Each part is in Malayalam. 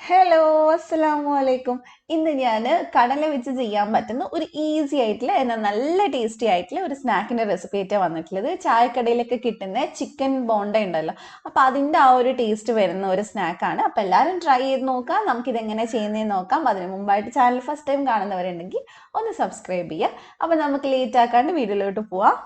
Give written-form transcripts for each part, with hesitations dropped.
ഹലോ, അസ്സലാമു അലൈക്കും. ഇന്ന് ഞാൻ കടല വെച്ച് ചെയ്യാൻ പറ്റുന്ന ഒരു ഈസി ആയിട്ടുള്ള എന്നാൽ നല്ല ടേസ്റ്റി ആയിട്ടുള്ള ഒരു സ്നാക്കിൻ്റെ റെസിപ്പി ആയിട്ടാണ് വന്നിട്ടുള്ളത്. ചായക്കടയിലൊക്കെ കിട്ടുന്ന ചിക്കൻ ബോണ്ട ഉണ്ടല്ലോ, അപ്പോൾ അതിൻ്റെ ആ ഒരു ടേസ്റ്റ് വരുന്ന ഒരു സ്നാക്കാണ്. അപ്പോൾ എല്ലാവരും ട്രൈ ചെയ്ത് നോക്കാം. നമുക്കിതെങ്ങനെ ചെയ്യുന്നതെന്ന് നോക്കാം. അതിന് മുമ്പായിട്ട് ചാനൽ ഫസ്റ്റ് ടൈം കാണുന്നവരുണ്ടെങ്കിൽ ഒന്ന് സബ്സ്ക്രൈബ് ചെയ്യുക. അപ്പോൾ നമുക്ക് ലേറ്റ് ആക്കാണ്ട് വീഡിയോയിലോട്ട് പോവാം.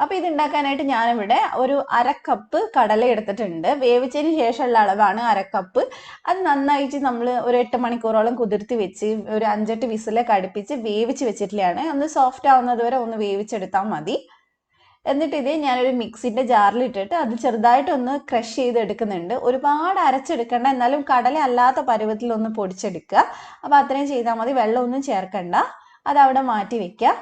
അപ്പോൾ ഇത് ഉണ്ടാക്കാനായിട്ട് ഞാനിവിടെ ഒരു അരക്കപ്പ് കടല എടുത്തിട്ടുണ്ട്. വേവിച്ചതിന് ശേഷമുള്ള അളവാണ് അരക്കപ്പ്. അത് നന്നായിട്ട് നമ്മൾ ഒരു 8 മണിക്കൂറോളം കുതിർത്തി വെച്ച് ഒരു 5-8 വിസിലൊക്കെ അടുപ്പിച്ച് വേവിച്ച് വെച്ചിട്ടുള്ളതാണ്. ഒന്ന് സോഫ്റ്റ് ആവുന്നത് വരെ ഒന്ന് വേവിച്ചെടുത്താൽ മതി. എന്നിട്ട് ഇത് ഞാനൊരു മിക്സിൻ്റെ ജാറിലിട്ടിട്ട് അത് ചെറുതായിട്ടൊന്ന് ക്രഷ് ചെയ്തെടുക്കുന്നുണ്ട്. ഒരുപാട് അരച്ചെടുക്കേണ്ട, എന്നാലും കടല അല്ലാത്ത പരുവത്തിലൊന്ന് പൊടിച്ചെടുക്കുക. അപ്പോൾ അത്രയും ചെയ്താൽ മതി, വെള്ളമൊന്നും ചേർക്കണ്ട. അതവിടെ മാറ്റി വെക്കുക.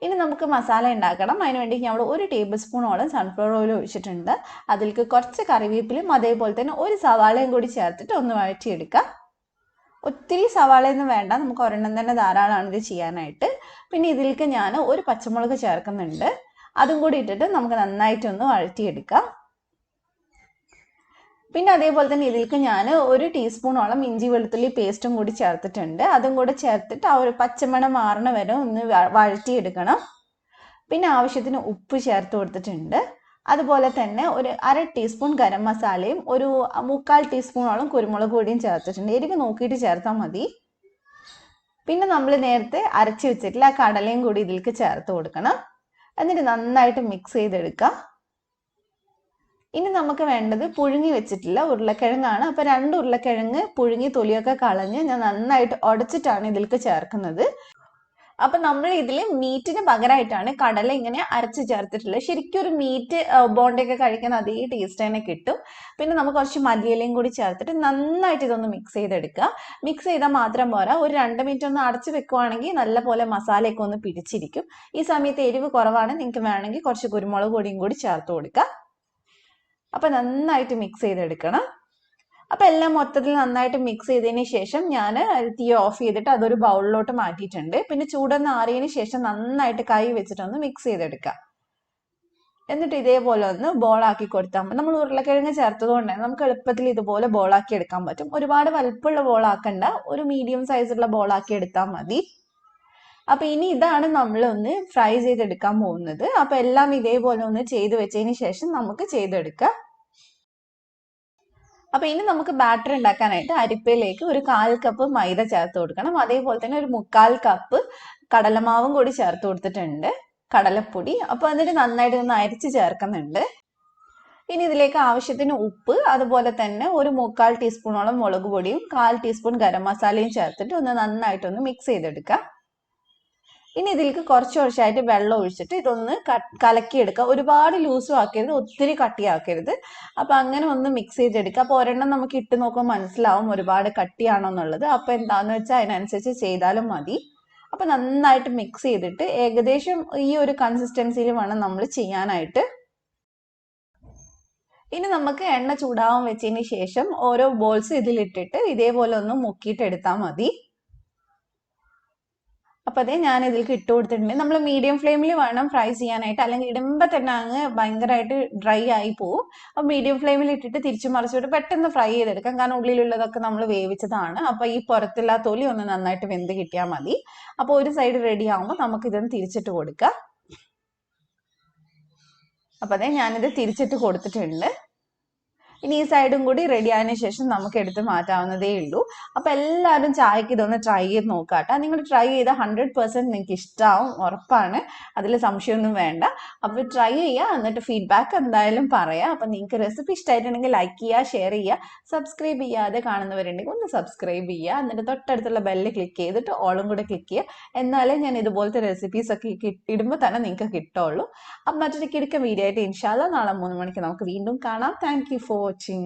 ഇനി നമുക്ക് മസാല ഉണ്ടാക്കണം. അതിനുവേണ്ടി ഞാൻ ഇവിടെ 1 ടേബിൾ സ്പൂണോളം സൺഫ്ലവർ ഓയിൽ ഒഴിച്ചിട്ടുണ്ട്. അതിലേക്ക് കുറച്ച് കറിവേപ്പിലയും അതേപോലെ തന്നെ ഒരു സവാളയും കൂടി ചേർത്തിട്ട് ഒന്ന് വഴറ്റിയെടുക്കുക. ഒത്തിരി സവാളയൊന്നും വേണ്ട, നമുക്ക് ഒരെണ്ണം തന്നെ ധാരാളമാണ് ഇത് ചെയ്യാനായിട്ട്. പിന്നെ ഇതിലേക്ക് ഞാൻ ഒരു പച്ചമുളക് ചേർക്കുന്നുണ്ട്. അതും കൂടി ഇട്ടിട്ട് നമുക്ക് നന്നായിട്ടൊന്ന് വഴറ്റിയെടുക്കാം. പിന്നെ അതേപോലെ തന്നെ ഇതിലേക്ക് ഞാൻ 1 ടീസ്പൂണോളം ഇഞ്ചി വെളുത്തുള്ളി പേസ്റ്റും കൂടി ചേർത്തിട്ടുണ്ട്. അതും കൂടെ ചേർത്തിട്ട് ആ ഒരു പച്ചമണം മാറണ വരെ ഒന്ന് വഴറ്റിയെടുക്കണം. പിന്നെ ആവശ്യത്തിന് ഉപ്പ് ചേർത്ത് കൊടുത്തിട്ടുണ്ട്. അതുപോലെ തന്നെ ഒരു 1/2 ടീസ്പൂൺ ഗരം മസാലയും ഒരു 3/4 ടീസ്പൂണോളം കുരുമുളക് പൊടിയും ചേർത്തിട്ടുണ്ട്. എരിവ് നോക്കിയിട്ട് ചേർത്താൽ മതി. പിന്നെ നമ്മൾ നേരത്തെ അരച്ച് വെച്ചിട്ടില്ല ആ കടലയും കൂടി ഇതിലേക്ക് ചേർത്ത് കൊടുക്കണം. എന്നിട്ട് നന്നായിട്ട് മിക്സ് ചെയ്തെടുക്കുക. ഇനി നമുക്ക് വേണ്ടത് പുഴുങ്ങി വെച്ചിട്ടുള്ള ഉരുളക്കിഴങ്ങാണ്. അപ്പോൾ 2 ഉരുളക്കിഴങ്ങ് പുഴുങ്ങി തൊലിയൊക്കെ കളഞ്ഞ് ഞാൻ നന്നായിട്ട് ഉടച്ചിട്ടാണ് ഇതിലേക്ക് ചേർക്കുന്നത്. അപ്പം നമ്മൾ ഇതിൽ മീറ്റിന് പകരമായിട്ടാണ് കടല ഇങ്ങനെ അരച്ച് ചേർത്തിട്ടുള്ളത്. ശരിക്കും ഒരു മീറ്റ് ബോണ്ടയൊക്കെ കഴിക്കുന്ന അതേ ടേസ്റ്റ് തന്നെ കിട്ടും. പിന്നെ നമുക്ക് കുറച്ച് മല്ലിയിലയും കൂടി ചേർത്തിട്ട് നന്നായിട്ട് ഇതൊന്ന് മിക്സ് ചെയ്തെടുക്കുക. മിക്സ് ചെയ്താൽ മാത്രം പോരാ, ഒരു 2 മിനിറ്റ് ഒന്ന് അടച്ച് വെക്കുവാണെങ്കിൽ നല്ല പോലെ മസാലയൊക്കെ ഒന്ന് പിടിച്ചിരിക്കും. ഈ സമയത്ത് എരിവ് കുറവാണ്, നിങ്ങൾക്ക് വേണമെങ്കിൽ കുറച്ച് കുരുമുളക് പൊടിയും കൂടി ചേർത്ത് കൊടുക്കുക. അപ്പം നന്നായിട്ട് മിക്സ് ചെയ്തെടുക്കണം. അപ്പം എല്ലാം മൊത്തത്തിൽ നന്നായിട്ട് മിക്സ് ചെയ്തതിന് ശേഷം ഞാൻ തീ ഓഫ് ചെയ്തിട്ട് അതൊരു ബൗളിലോട്ട് മാറ്റിയിട്ടുണ്ട്. പിന്നെ ചൂടൊന്ന് ആറിയതിന് ശേഷം നന്നായിട്ട് കൈ വെച്ചിട്ടൊന്ന് മിക്സ് ചെയ്തെടുക്കാം. എന്നിട്ട് ഇതേപോലെ ഒന്ന് ബോളാക്കി കൊടുത്താൽ മതി. നമ്മൾ ഉരുളക്കിഴങ്ങ് ചേർത്തതുകൊണ്ട് നമുക്ക് എളുപ്പത്തിൽ ഇതുപോലെ ബോളാക്കി എടുക്കാൻ പറ്റും. ഒരുപാട് വലുപ്പമുള്ള ബോളാക്കണ്ട, ഒരു മീഡിയം സൈസുള്ള ബോളാക്കി എടുത്താൽ മതി. അപ്പം ഇനി ഇതാണ് നമ്മളൊന്ന് ഫ്രൈ ചെയ്തെടുക്കാൻ പോകുന്നത്. അപ്പം എല്ലാം ഇതേപോലെ ഒന്ന് ചെയ്ത് വെച്ചതിന് ശേഷം നമുക്ക് ചെയ്തെടുക്കാം. അപ്പോൾ ഇനി നമുക്ക് ബാറ്റർ ഉണ്ടാക്കാനായിട്ട് അരിപ്പയിലേക്ക് ഒരു 1/4 കപ്പ് മൈദ ചേർത്ത് കൊടുക്കണം. അതേപോലെ തന്നെ ഒരു 3/4 കപ്പ് കടലമാവും കൂടി ചേർത്ത് കൊടുത്തിട്ടുണ്ട്, കടലപ്പൊടി. അപ്പോൾ എന്നിട്ട് നന്നായിട്ട് ഒന്ന് അരിച്ച് ചേർക്കുന്നുണ്ട്. ഇനി ഇതിലേക്ക് ആവശ്യത്തിന് ഉപ്പ്, അതുപോലെ തന്നെ ഒരു 3/4 ടീസ്പൂണോളം മുളക് പൊടിയും 1/4 ടീസ്പൂൺ ഗരം മസാലയും ചേർത്തിട്ട് ഒന്ന് നന്നായിട്ടൊന്ന് മിക്സ് ചെയ്തെടുക്കുക. ഇനി ഇതിലേക്ക് കുറച്ചായിട്ട് വെള്ളം ഒഴിച്ചിട്ട് ഇതൊന്ന് കലക്കിയെടുക്കുക. ഒരുപാട് ലൂസും ആക്കരുത്, ഒത്തിരി കട്ടിയാക്കരുത്. അപ്പം അങ്ങനെ ഒന്ന് മിക്സ് ചെയ്തെടുക്കുക. അപ്പോൾ ഒരെണ്ണം നമുക്ക് ഇട്ട് നോക്കുമ്പോൾ മനസ്സിലാവും ഒരുപാട് കട്ടിയാണോ എന്നുള്ളത്. അപ്പോൾ എന്താണെന്ന് വെച്ചാൽ അതിനനുസരിച്ച് ചെയ്താലും മതി. അപ്പം നന്നായിട്ട് മിക്സ് ചെയ്തിട്ട് ഏകദേശം ഈ ഒരു കൺസിസ്റ്റൻസിയിൽ വേണം നമ്മൾ ചെയ്യാനായിട്ട്. ഇനി നമുക്ക് എണ്ണ ചൂടാവാൻ വെച്ചതിന് ശേഷം ഓരോ ബോൾസ് ഇതിലിട്ടിട്ട് ഇതേപോലെ ഒന്ന് മുക്കിയിട്ട് എടുത്താൽ മതി. അപ്പോൾ അതേ ഞാൻ ഇതിലേക്ക് ഇട്ട് കൊടുത്തിട്ടുണ്ട്. നമ്മൾ മീഡിയം ഫ്ലെയിമിൽ വേണം ഫ്രൈ ചെയ്യാനായിട്ട്, അല്ലെങ്കിൽ ഇടുമ്പോൾ തന്നെ അങ്ങ് ഭയങ്കരമായിട്ട് ഡ്രൈ ആയി പോകും. അപ്പോൾ മീഡിയം ഫ്ലെയിമിൽ ഇട്ടിട്ട് തിരിച്ചു മറിച്ചിട്ട് പെട്ടെന്ന് ഫ്രൈ ചെയ്തെടുക്കാം. കാരണം ഉള്ളിലുള്ളതൊക്കെ നമ്മൾ വേവിച്ചതാണ്. അപ്പോൾ ഈ പുറത്തുള്ള തൊലി ഒന്ന് നന്നായിട്ട് വെന്ത് കിട്ടിയാൽ മതി. അപ്പോൾ ഒരു സൈഡ് റെഡി ആകുമ്പോൾ നമുക്കിതൊന്ന് തിരിച്ചിട്ട് കൊടുക്കാം. അപ്പോൾ അതേ ഞാനിത് തിരിച്ചിട്ട് കൊടുത്തിട്ടുണ്ട്. ഇനി ഈ സൈഡും കൂടി റെഡി ആയതിനു ശേഷം നമുക്ക് എടുത്ത് മാറ്റാവുന്നതേ ഉള്ളൂ. അപ്പോൾ എല്ലാവരും ചായക്ക് ഇതൊന്ന് ട്രൈ ചെയ്ത് നോക്കാട്ടോ. നിങ്ങൾ ട്രൈ ചെയ്താൽ 100% നിങ്ങൾക്ക് ഇഷ്ടമാവും, ഉറപ്പാണ്, അതിൽ സംശയമൊന്നും വേണ്ട. അപ്പോൾ ട്രൈ ചെയ്യുക, എന്നിട്ട് ഫീഡ്ബാക്ക് എന്തായാലും പറയാം. അപ്പോൾ നിങ്ങൾക്ക് റെസിപ്പി ഇഷ്ടമായിട്ടുണ്ടെങ്കിൽ ലൈക്ക് ചെയ്യുക, ഷെയർ ചെയ്യുക. സബ്സ്ക്രൈബ് ചെയ്യാതെ കാണുന്നവരുണ്ടെങ്കിൽ ഒന്ന് സബ്സ്ക്രൈബ് ചെയ്യുക. എന്നിട്ട് തൊട്ടടുത്തുള്ള ബെല്ല് ക്ലിക്ക് ചെയ്തിട്ട് ഓളും കൂടെ ക്ലിക്ക് ചെയ്യുക. എന്നാലേ ഞാൻ ഇതുപോലത്തെ റെസിപ്പീസൊക്കെ ഇടുമ്പോൾ തന്നെ നിങ്ങൾക്ക് കിട്ടുള്ളൂ. അപ്പം മറ്റൊരു കിടക്ക വീഡിയോ ആയിട്ട് ഇൻഷാല്ലാ നാളെ 3 മണിക്ക് നമുക്ക് വീണ്ടും കാണാം. Thank you for watching.